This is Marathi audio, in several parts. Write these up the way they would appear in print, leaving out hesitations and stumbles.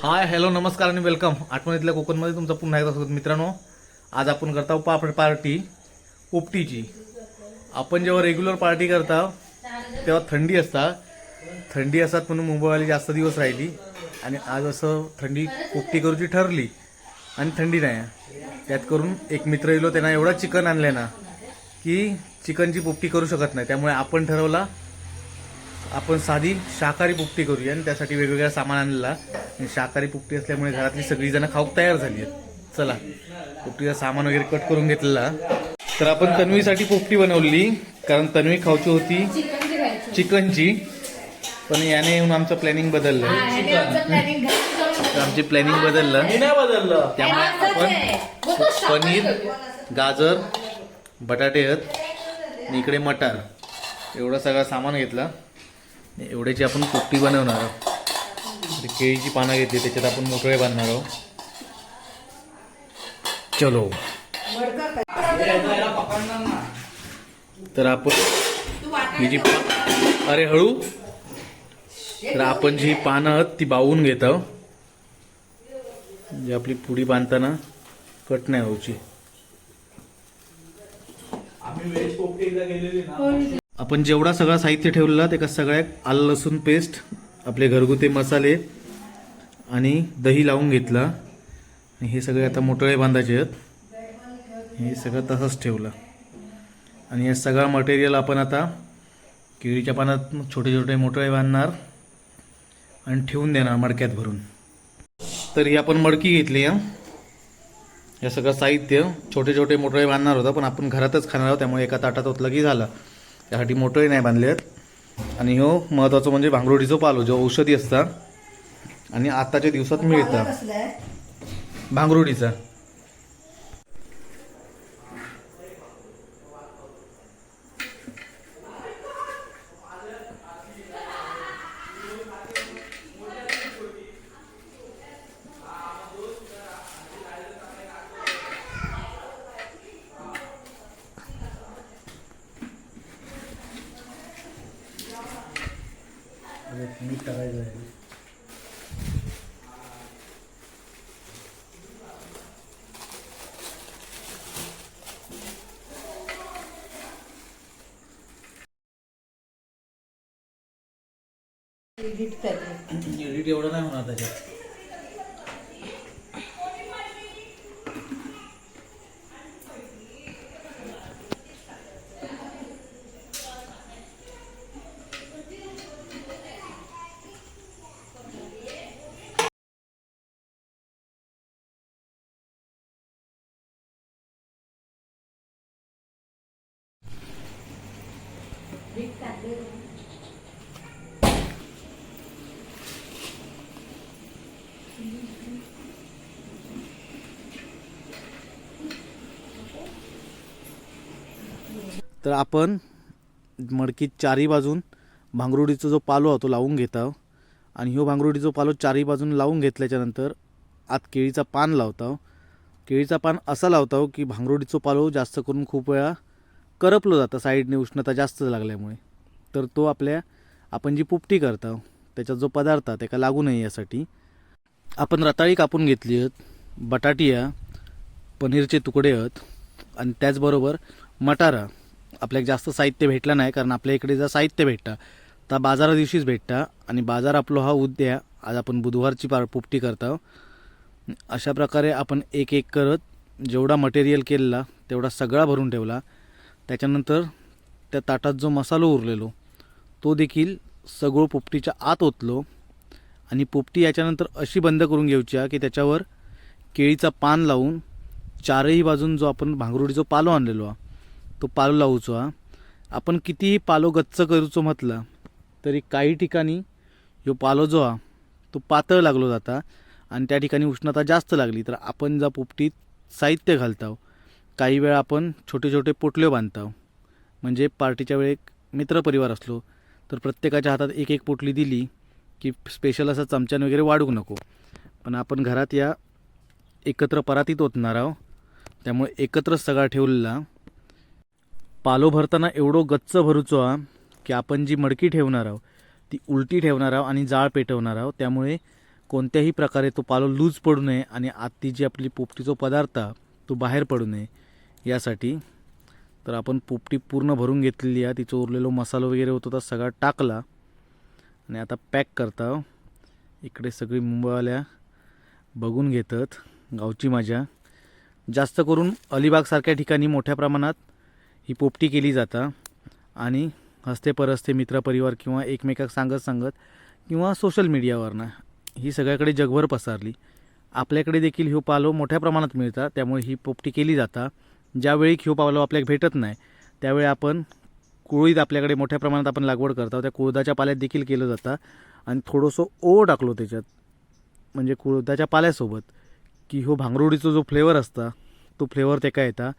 हाय हॅलो नमस्कार आणि वेलकम आठवणीतल्या कोकणमध्ये तुमचं पुन्हा एकदा स्वागत मित्रांनो. आज आपण करता पापड पार्टी पोपटीची. आपण जेव्हा रेग्युलर पार्टी करता तेव्हा थंडी असतात म्हणून मुंबईवाली जास्त दिवस राहिली आणि आज असं थंडी पोपटी करूची ठरली आणि थंडी नाही त्यात करून एक मित्र येलो त्यांना एवढा चिकन आणले ना की चिकनची पोपटी करू शकत नाही. त्यामुळे आपण ठरवला आपण साधी शाकाहारी पोपटी करूया आणि त्यासाठी वेगवेगळ्या सामान आणलेला आणि शाकाहारी पोपटी असल्यामुळे घरातली सगळी जण खाऊक तयार झाली आहेत. चला पोपटीचा सामान वगैरे कट करून घेतलेला. तर आपण तन्वीसाठी पोपटी बनवली कारण तन्वी खाऊची होती चिकनची, पण याने येऊन आमचं प्लॅनिंग बदललं. आमची प्लॅनिंग बदललं त्यामुळे आपण पनीर, गाजर, बटाटे आहेत आणि इकडे मटार एवढं सगळं सामान घेतलं. एवढ्याची आपण पोपटी बनवणार आहोत. केळीची पानं घेतली त्याच्यात आपण मोठळे बांधणार आहोत. चलो तर आपण ही जी अरे हळू तर आपण जी पानं आहेत ती बावून घेत आहोत म्हणजे आपली पुडी बांधताना कट नाही व्हायची. आपण जेवढा सगळा साहित्य ठेवलेला त्याका सगळ्यात आलं लसूण पेस्ट, आपले घरगुती मसाले आणि दही लावून घेतला आणि हे सगळे आता मोठळे बांधायचे आहेत. हे सगळं तसंच ठेवलं आणि हे सगळं मटेरियल आपण आता केळीच्या पानात छोटे छोटे मोठळे बांधणार आणि ठेवून देणार मडक्यात भरून. तर ही आपण मडकी घेतली आहे. हे सगळं साहित्य छोटे छोटे मोठळे बांधणार होता पण आपण घरातच खाणार आहोत त्यामुळे एका ताटात ओतलं की झालं. त्यासाठी मोठे नाही बांधले आहेत. आणि हो महत्त्वाचं म्हणजे भांगरोडीचं पालो जो औषधी असता आणि आताच्या दिवसात मिळतं भांगरोडीचा. मीठ टाकायचं आहे. एडिट एवढं नाही होणार त्याच्यात. तर आपण मडकीत चारी बाजून भांगरुडीचा जो पालो आहे तो लावून घेता आणि ह्यो भांगरुडीचा पालो चारी बाजून लावून घेतल्याच्यानंतर आत केळीचा पान लावता. केळीचा पान असा लावता की भांगरुडीचा पालो जास्त करून खूप वेळा करपलो जातं साईडने उष्णता जास्त लागल्यामुळे. तर तो आपण जी पोपटी करता त्याच्यात जो पदार्थ आहे त्याला लागू नये यासाठी आपण रताळी कापून घेतली आहेत, बटाटी आहे, पनीरचे तुकडे आहेत आणि त्याचबरोबर मटारा. आपल्याला जास्त साहित्य भेटलं नाही कारण आपल्या इकडे जर साहित्य भेटतं तर बाजारा दिवशीच भेटतं आणि बाजार आपलो हा उद्या. आज आपण बुधवारची पोपटी करता. अशा प्रकारे आपण एक एक करत जेवढा मटेरियल केलेला तेवढा सगळा भरून ठेवला. त्याच्यानंतर त्या ताटात जो मसालो उरलेलो तो देखील सगळं पोपटीच्या आत ओतलो आणि पोपटी याच्यानंतर अशी बंद करून घ्यायची की त्याच्यावर केळीचा पान लावून चारही बाजून जो आपण भांगरुडीचा पालो आणलेलो तो पालो लावूचो. आपण कितीही पालो गच्च करूचो म्हटलं तरी काही ठिकाणी जो पालो जो तो पातळ लागलो जाता आणि त्या ठिकाणी उष्णता जास्त लागली तर आपण ज्या पोपटीत साहित्य घालतो काही वेळा आपण छोटे छोटे पोटले बांधतो. म्हणजे पार्टीच्या वेळी मित्रपरिवार असलो तर प्रत्येकाच्या हातात एक एक पोटली दिली की स्पेशल असं चमच्याने वगैरे वाढू नको. पण आपण घरात या एकत्र परातीत ओतणार आहोत त्यामुळे एकत्रच सगळा ठेवलेला. पालो भरताना एवढो गच्च भरूचो की आपण जी मडकी ठेवणार आहोत ती उलटी ठेवणार आहोत आणि जाळ पेटवणार आहोत. त्यामुळे कोणत्याही प्रकारे तो पालो लूज पडू नये आणि आतली जी आपली पोपटीचा पदार्थ तो बाहेर पडू नये यासाठी. तर आपण पोपटी पूर्ण भरून घेतलेली आहे. तिचं उरलेलो मसाला वगैरे होतो तर सगळा टाकला आणि आता पॅक करता. इकडे सगळी मुंबईवाल्या बघून घेतात गावची मजा. जास्त करून अलिबागसारख्या ठिकाणी मोठ्या प्रमाणात ही पोपटी केली जातं आणि हस्ते परस्ते मित्रपरिवार किंवा एकमेकाक सांगत किंवा सोशल मीडियावरनं ही सगळ्याकडे जगभर पसरली. आपल्याकडे देखील ह्यो पालो मोठ्या प्रमाणात मिळतात, त्यामुळे ही पोपटी केली जाता. ज्यावेळी ह्यो पालो आपल्याला भेटत नाही त्यावेळी आपण कुळीत आपल्याकडे मोठ्या प्रमाणात आपण लागवड करतो त्या कुळदाच्या पाल्यात देखील केलं जातं आणि थोडंसं ओव टाकलो त्याच्यात म्हणजे कुळदाच्या पाल्यासोबत की ह्यो भांगरुडीचा जो फ्लेवर असता तो फ्लेवर त्याका येता.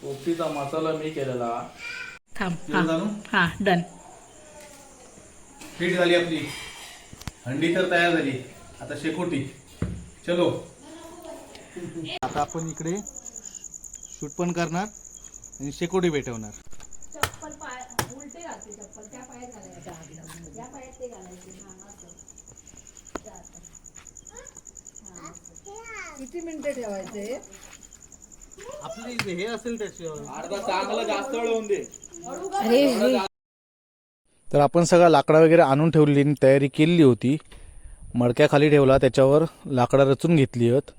पोपटीचा मसाला मी केलेला. हां डन. फिट झाली आपली हंडी तर तयार झाली. आता शेकोटी चलो. आता आपण इकडे शूट पण करणार आणि शेकोटी पेटवणार. किती मिनिटं ठेवायचे आपली हे असेल अर्धा चांगला जास्त वेळ होऊन दे. तर आपण सगळा लाकडा वगैरे आणून ठेवलेली तयारी केलेली होती. मडक्याखाली ठेवला, त्याच्यावर लाकडा रचून घेतली आहेत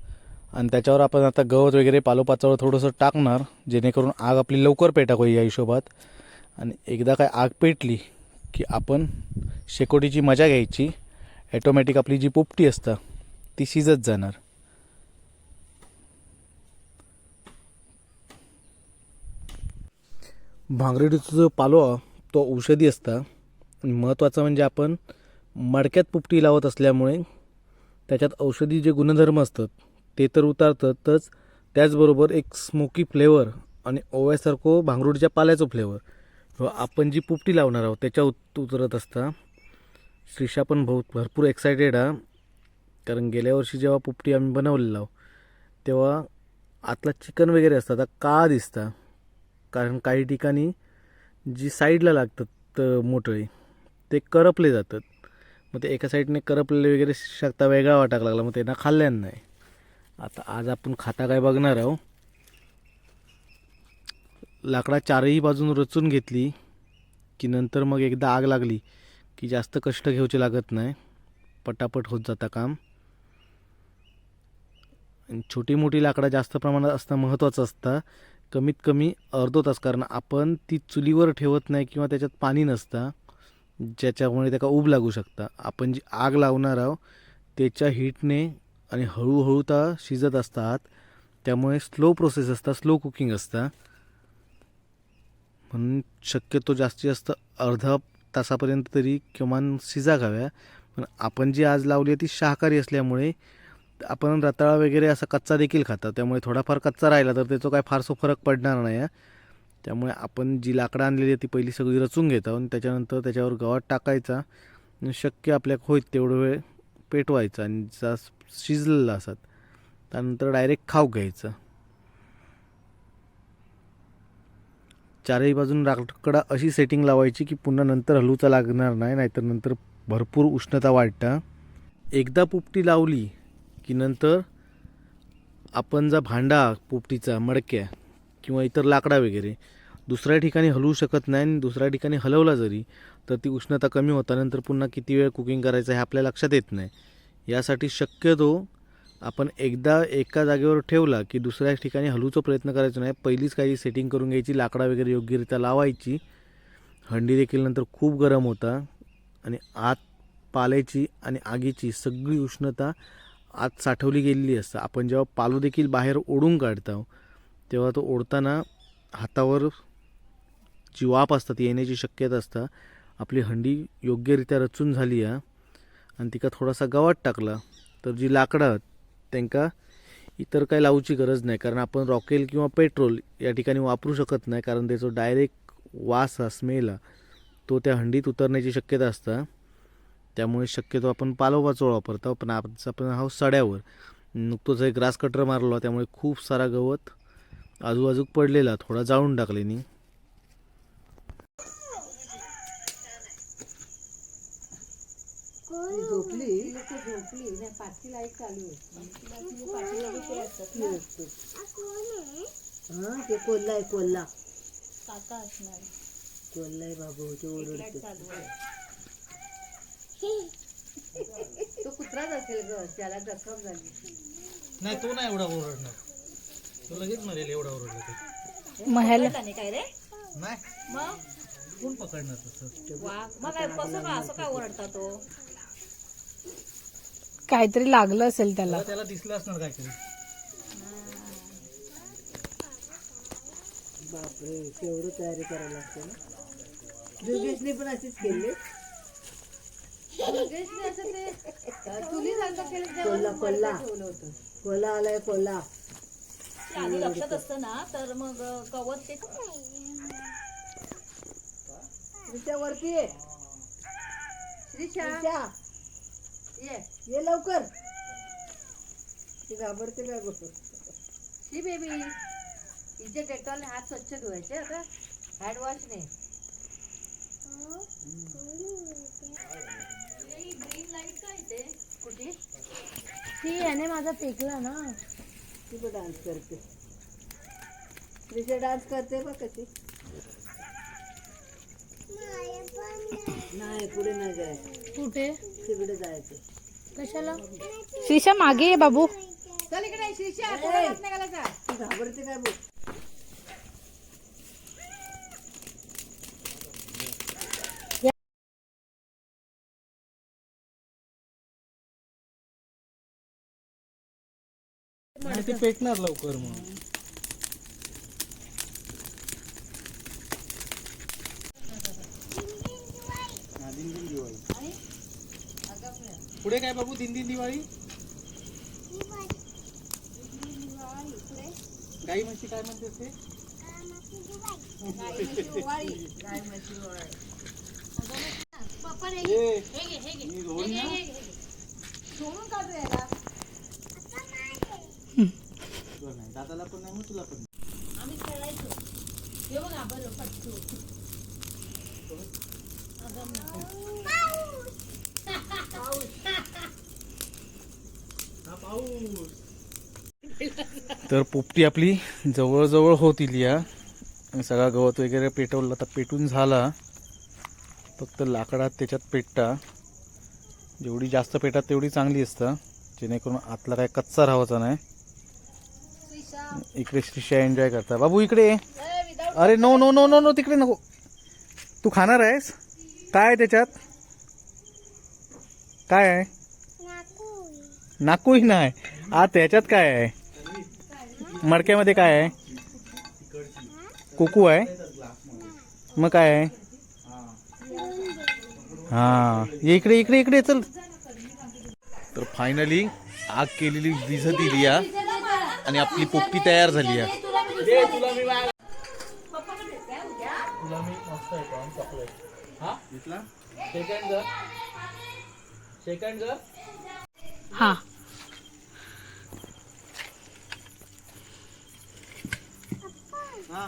आणि त्याच्यावर आपण आता गवत वगैरे पालोपाचावर थोडंसं टाकणार जेणेकरून आग आपली लवकर पेटाक होईल या हिशोबात. आणि एकदा काय आग पेटली की आपण शेकोटीची मजा घ्यायची. ॲटोमॅटिक आपली जी पोपटी असतं ती शिजत जाणार. भांगरडीचा जो पालो तो औषधी असता. महत्त्वाचं म्हणजे आपण मडक्यात पोपटी लावत असल्यामुळे त्याच्यात औषधी जे गुणधर्म असतात ते तर उतारतातच, त्याचबरोबर एक स्मोकी फ्लेवर आणि ओव्यासारखं भांगरुडीच्या पाल्याचं फ्लेवर आपण जी पोपटी लावणार आहोत त्याच्या उतरत असता. श्रीषा पण भरपूर एक्सायटेड आहे कारण गेल्या वर्षी जेव्हा पोपटी आम्ही बनवलेला तेव्हा आतला चिकन वगैरे असतं आता का दिसता, कारण काही ठिकाणी जी साईडला लागतात मोठळे ते करपले जातात. मग ते एका साईडने करपलेले वगैरे शकता वेगळा वाटायला लागला, मग त्यांना खाल्ल्यानं नाही. आता आज आपण खाता काय बघणार आहोत. लाकडा चारही बाजून रचून घेतली की नंतर मग एकदा आग लागली की जास्त कष्ट घ्यायचे लागत नाही, पटापट होत जातं काम. छोटी मोठी लाकडा जास्त प्रमाणात असणं महत्त्वाचं असतं. कमीत कमी अर्धा तास, कारण आपण ती चुलीवर ठेवत नाही किंवा त्याच्यात पाणी नसतं ज्याच्यामुळे त्याला ऊब लागू शकता. आपण जी आग लावणार आहोत त्याच्या हीटने आणि हळूहळू त्या शिजत असतात, त्यामुळे स्लो प्रोसेस असतात, स्लो कुकिंग असतं. म्हणून शक्यतो जास्तीत जास्त अर्धा तासापर्यंत तरी किमान शिजा घाव्या. पण आपण जी आज लावली आहे ती शाकाहारी असल्यामुळे आपण रताळा वगैरे असा कच्चा देखील खातात, त्यामुळे थोडाफार कच्चा राहिला तर त्याचा काय फारसा फरक पडणार नाही आहे. त्यामुळे आपण जी लाकडं आणलेली आहे ती पहिली सगळी रचून घेतो आणि त्याच्यानंतर त्याच्यावर गवत टाकायचा. शक्य आपल्या होईल तेवढं वेळ पेटवायचा आणि जा शिजलेला असत त्यानंतर डायरेक्ट खाऊ घ्यायचं. चारही बाजून लाकडा अशी सेटिंग लावायची की पुन्हा नंतर हलवूचा लागणार नाही, नाहीतर नंतर भरपूर उष्णता वाढतं. एकदा पोपटी लावली की नंतर आपण जा भांडा पोपटीचा मडक्या किंवा इतर लाकडा वगैरे दुसऱ्या ठिकाणी हलवू शकत नाही. आणि दुसऱ्या ठिकाणी हलवला जरी तर ती उष्णता कमी होतानंतर पुन्हा किती वेळ कुकिंग करायचं हे आपल्या लक्षात येत नाही. यासाठी शक्यतो आपण एकदा एका जागेवर ठेवला की दुसऱ्या ठिकाणी हलवूचा प्रयत्न करायचा नाही. पहिलीच काही सेटिंग करून घ्यायची, लाकडा वगैरे योग्यरित्या लावायची. हंडी देखील नंतर खूप गरम होता आणि आत पाल्याची आणि आगीची सगळी उष्णता आत साठवली गेलेली असतं. आपण जेव्हा पालो देखील बाहेर ओढून काढतो तेव्हा तो ओढताना हातावर जी वाफ असतात येण्याची शक्यता असतं. आपली हंडी योग्यरित्या रचून झाली आहे आणि तिका थोडासा गवत टाकला तर जी लाकडं त्यांका इतर काय लावूची गरज नाही, कारण आपण रॉकेल किंवा पेट्रोल या ठिकाणी वापरू शकत नाही, कारण त्याचा डायरेक्ट वास हा स्मेल तो त्या हंडीत उतरण्याची शक्यता असतं. त्यामुळे शक्यतो आपण पालोपाचोळ वापरतो. पण आपण हा सड्यावर नुकतोच एक ग्रास कटर मारलो त्यामुळे खूप सारा गवत आजूबाजूक पडलेला थोडा जाळून टाकलेनी. झोपली नाही, पाठी लाईट चालू आहे. हा ते कोल्हा आहे, कोल्हा काका असणार. कोल्हा आहे बाबू, ते ओरडतो. तो कुत्राच असेल ग, त्याला जखम झाली. नाही तो नाही एवढा ओरडणार, तो लगेच मरेल एवढा ओरडला तो. महेल काय रे नाही मग कोण पकडणार तसं. वाघ मग काय कसं काय असं काय ओरडता तो? काहीतरी लागलं असेल त्याला. त्याला दिसलं असणार काहीतरी. बापरे, केवढं तयारी करायला लागते ना. दुर्गेशने पण अशीच केली. दुर्गेशने असं ते चुली सारखं केलं, कोल्हा कोल्हा कोल्हा आलाय, कोल्हा. आधी लक्षात असतं ना तर मग कवच ते वरती ये श्रीशा, ये लवकर. ती घाबरते काय बघ. शी बेबी, तिचे डेटॉलने हात स्वच्छ धुवायचे आता, हँड वॉशने. ग्रीन लाईट काय ते कुठे ती याने माझा फेकला ना. ती पण डान्स करते. श्रीशा डान्स करते बघ कशी. नाही पुढे नाही जायचं, कुठे तिकडे जायचं. कशाला? श्रीशा मागे ये बाबू. चल इकडे श्रीशा, पुढे हात नाही घालायचा. ती घाबरते काय बघ. नाही ते पेटणार लवकर मग. पुढे काय बाबू, दिन दिन दिवाळी. गाई म्हशी काय म्हणते ते? ए, मी धुवून ना. तुला नाही, दादाला पण नाही, मग तुला पण नाही. आम्ही खेळायचो. हे बघा बरं पट्टू. हा पाऊस. तर पोपटी आपली जवळजवळ होत इली या. सगळा गवत वगैरे पेटवला, तर पेटून झाला. फक्त लाकडात त्याच्यात पेटता, जेवढी जास्त पेटात तेवढी चांगली असतं, जेणेकरून आतला काय कच्चा राहायचा नाही. इकडे श्रीशा एन्जॉय करता. बाबू इकडे ये. अरे no no no no no, तिकडे नको. तू खाणार आहेस काय आहे त्याच्यात? काय आहे? नाकूही नाही. त्याच्यात काय आहे? मडक्यामध्ये काय आहे? कोकू आहे. मग काय आहे? हा, ये इकडे इकडे इकडे चल. तर फायनली आग केलेली दिसत इली या, आणि आपली पोपटी तयार झाली आहे. तुला मी मस्त आहे चॉकलेट. हा घेतला. सेकंड जर हा हा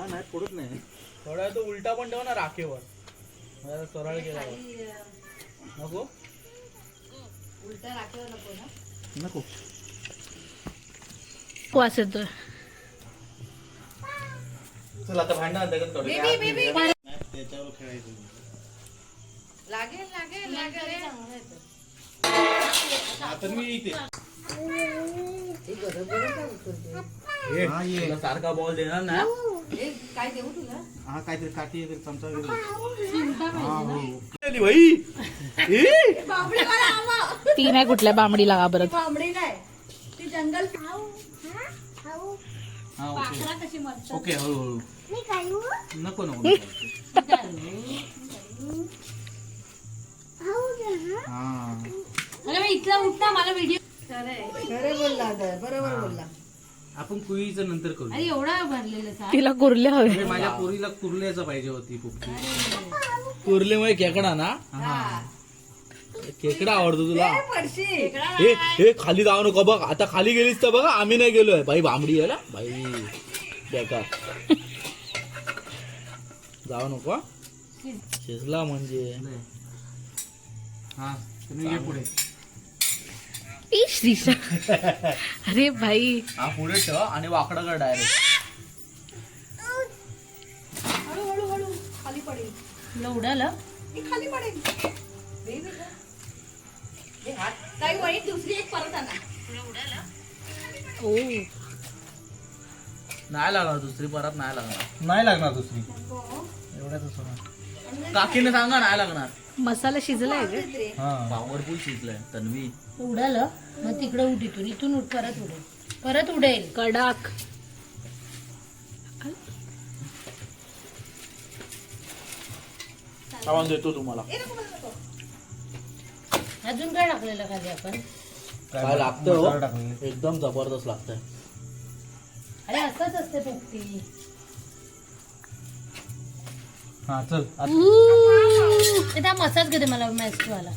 नाही पडत नाही. थोडा तो उलटा पण ठेव ना राखेवर, सरळ गेल्यावर नको. उलटा राखेवर नको ना. नको. वास येतोय. चल आता भांडण त्याच्यावर खेळायचं. लागेल लागेल लागेल. आता मी इथे सारखा बॉल देणार ना. काय देऊ तुला? हा काहीतरी काठी वगैरे चमचा वगैरे. ती नाही कुठल्या बांबडीला घाबरत. बांबडी नाही, ती जंगल. हा ओके ओके, हळूहळू. नको नको. हा इथला उठता मला व्हिडिओ. खरे बोलला, बरोबर बोलला. आपण कुईचं नंतर करू. एवढा भरलेला तिला कुर्ल्या हवे. अरे माझ्या पोरीला कुर्ल्याचं पाहिजे होती पोपटी. कुर्लेमुळे खेकडा ना. खेकडा आवडतो तुला. पडशी हे हे खाली जाऊ नको बघ. आता खाली गेलीस तर बघा, आम्ही नाही गेलोय. बाई बांबडी आहे ना बाई, बेकार. जाऊ नको. शिजला म्हणजे हा तुम्ही घे पुढे. ई श्रीशा. अरे भाई हा पुढे ठेव आणि वाकडा कर डायरेक्ट. हळूहळू हळू खाली पडेल. तुला उडालं. ती खाली पडेल. बेबी गं. हे हात ताई वळी दुसरी एक परत आणा. ओ नाही लागणार दुसरी परत नाही लागणार. नाही लागणार दुसरी एवढ्याच होणार. काकीने सांगा नाही लागणार. मसाला शिजलाय ग. हा पॉवरफुल शिजलंय तन्वी. उडालं मग तिकडे उठ इथून उठ परत उडेल कडाक. आवाज देतो तुम्हाला. अजून काय टाकलेलं खाली आपण काय लागतं हो? मसाला टाकलेला. एकदम जबरदस्त लागतंय. अरे असंच असते पोपटी हा चल त्या मसाज घेते मला मॅस्ट वाला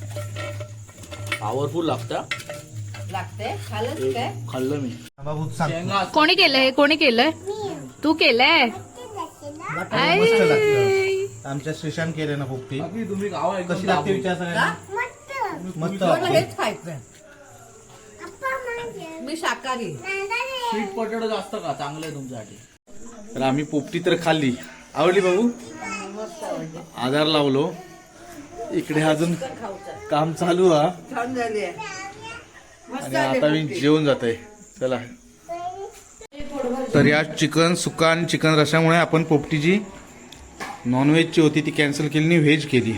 पॉवरफुल लागतं. लागते खालच काय खाल्लं मी. बाबू सांग. शेंगा कोणी केलंय कोणी केलंय. तू केलंय. मस्त लागतं. आमच्या श्रीशान केले ना पोपटी. काकी तुम्ही गावा एकदम कशी लागते दाबून. विचार सगळ्यांना. मस्त मला लागते. हेच खायचं. मी शाकाहारी. स्वीट पोटॅटो जास्त का चांगलं आहे तुमच्यासाठी. तर आम्ही पोपटी तर खाल्ली. आवडली बाबू. आधार लावलो. इकडे अजून काम चालू हा. छान झाली आहे. आणि आता मी जेवून जाते. चला तर या चिकन सुका आणि चिकन रशामुळे आपण पोपटी जी नॉनव्हेजची होती ती कॅन्सल केली आणि व्हेज केली.